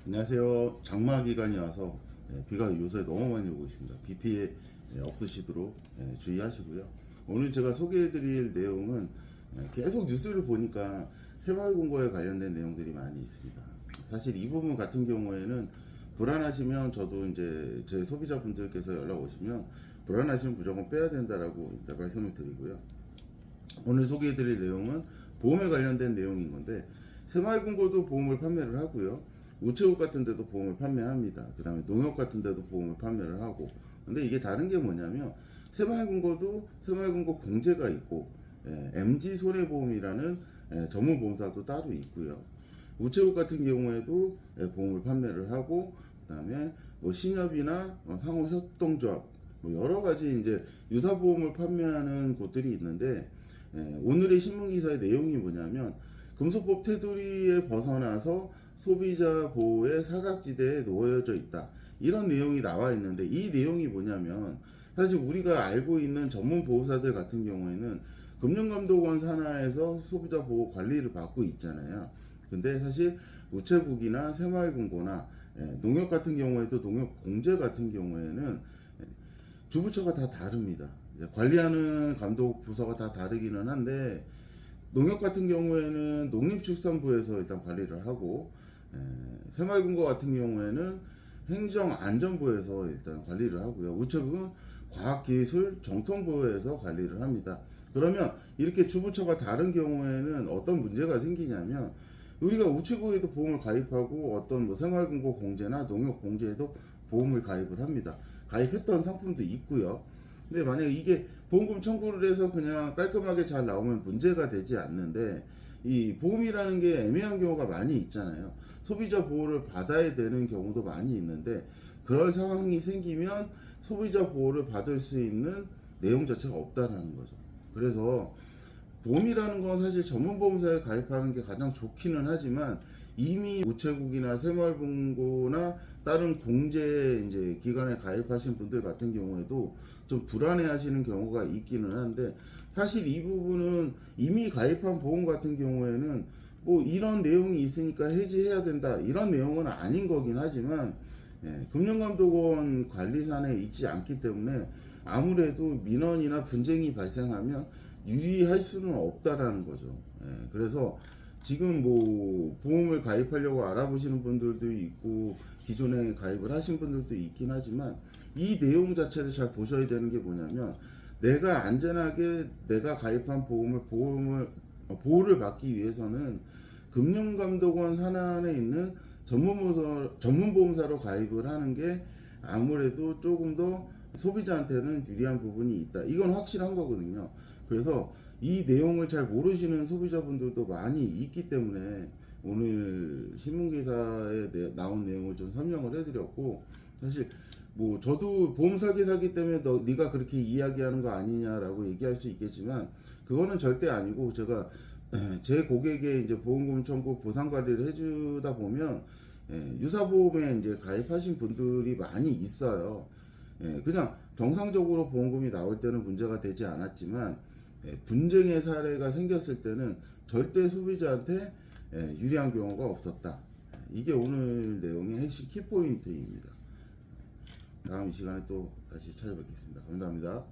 안녕하세요. 장마 기간이 와서 비가 요새 너무 많이 오고 있습니다. 비 피해 없으시도록 주의하시고요. 오늘 제가 소개해드릴 내용은 계속 뉴스를 보니까 새마을금고에 관련된 내용들이 많이 있습니다. 사실 이 부분 같은 경우에는 불안하시면 저도 이제 제 소비자분들께서 연락 오시면 불안하시면 무조건 빼야 된다라고 말씀을 드리고요. 오늘 소개해드릴 내용은 보험에 관련된 내용인 건데, 새마을금고도 보험을 판매를 하고요, 우체국 같은 데도 보험을 판매합니다. 그 다음에 농협 같은 데도 보험을 판매를 하고. 근데 이게 다른 게 뭐냐면, 새마을금고도 새마을금고 공제가 있고, MG손해보험이라는 전문 보험사도 따로 있고요. 우체국 같은 경우에도 보험을 판매를 하고, 그 다음에 뭐 신협이나 상호협동조합, 뭐 여러 가지 이제 유사보험을 판매하는 곳들이 있는데, 오늘의 신문기사의 내용이 뭐냐면, 금소법 테두리에 벗어나서 소비자 보호의 사각지대에 놓여져 있다, 이런 내용이 나와 있는데, 이 내용이 뭐냐면, 사실 우리가 알고 있는 전문 보호사들 같은 경우에는 금융감독원 산하에서 소비자 보호 관리를 받고 있잖아요. 근데 사실 우체국이나 새마을금고나 농협 같은 경우에도 농협 공제 같은 경우에는 주부처가 다 다릅니다. 관리하는 감독 부서가 다 다르기는 한데, 농협 같은 경우에는 농림축산부에서 일단 관리를 하고, 새마을금고 같은 경우에는 행정안전부에서 일단 관리를 하고요. 우체국은 과학기술정통부에서 관리를 합니다. 그러면 이렇게 주부처가 다른 경우에는 어떤 문제가 생기냐면, 우리가 우체국에도 보험을 가입하고 어떤 뭐 새마을금고 공제나 농협 공제에도 보험을 가입을 합니다. 가입했던 상품도 있고요. 근데 만약에 이게 보험금 청구를 해서 그냥 깔끔하게 잘 나오면 문제가 되지 않는데, 이 보험이라는 게 애매한 경우가 많이 있잖아요. 소비자 보호를 받아야 되는 경우도 많이 있는데, 그런 상황이 생기면 소비자 보호를 받을 수 있는 내용 자체가 없다라는 거죠. 그래서 보험이라는 건 사실 전문보험사에 가입하는 게 가장 좋기는 하지만, 이미 우체국이나 새마을금고나 다른 공제 이제 기관에 가입하신 분들 같은 경우에도 좀 불안해 하시는 경우가 있기는 한데, 사실 이 부분은 이미 가입한 보험 같은 경우에는 뭐 이런 내용이 있으니까 해지해야 된다, 이런 내용은 아닌 거긴 하지만, 금융감독원 관리산에 있지 않기 때문에 아무래도 민원이나 분쟁이 발생하면 유의할 수는 없다라는 거죠. 그래서 지금 뭐 보험을 가입하려고 알아보시는 분들도 있고, 기존에 가입을 하신 분들도 있긴 하지만, 이 내용 자체를 잘 보셔야 되는 게 뭐냐면, 내가 안전하게 내가 가입한 보호를 받기 위해서는 금융감독원 산하에 있는 전문보험사로 가입을 하는 게 아무래도 조금 더 소비자한테는 유리한 부분이 있다, 이건 확실한 거거든요. 그래서 이 내용을 잘 모르시는 소비자분들도 많이 있기 때문에 오늘 신문기사에 나온 내용을 좀 설명을 해드렸고, 사실 뭐 저도 보험 사기 때문에 네가 그렇게 이야기하는 거 아니냐라고 얘기할 수 있겠지만, 그거는 절대 아니고, 제가 제 고객의 이제 보험금 청구 보상 관리를 해주다 보면 유사보험에 이제 가입하신 분들이 많이 있어요. 그냥 정상적으로 보험금이 나올 때는 문제가 되지 않았지만, 분쟁의 사례가 생겼을 때는 절대 소비자한테 유리한 경우가 없었다. 이게 오늘 내용의 핵심 키포인트입니다. 다음 이 시간에 또 다시 찾아뵙겠습니다. 감사합니다.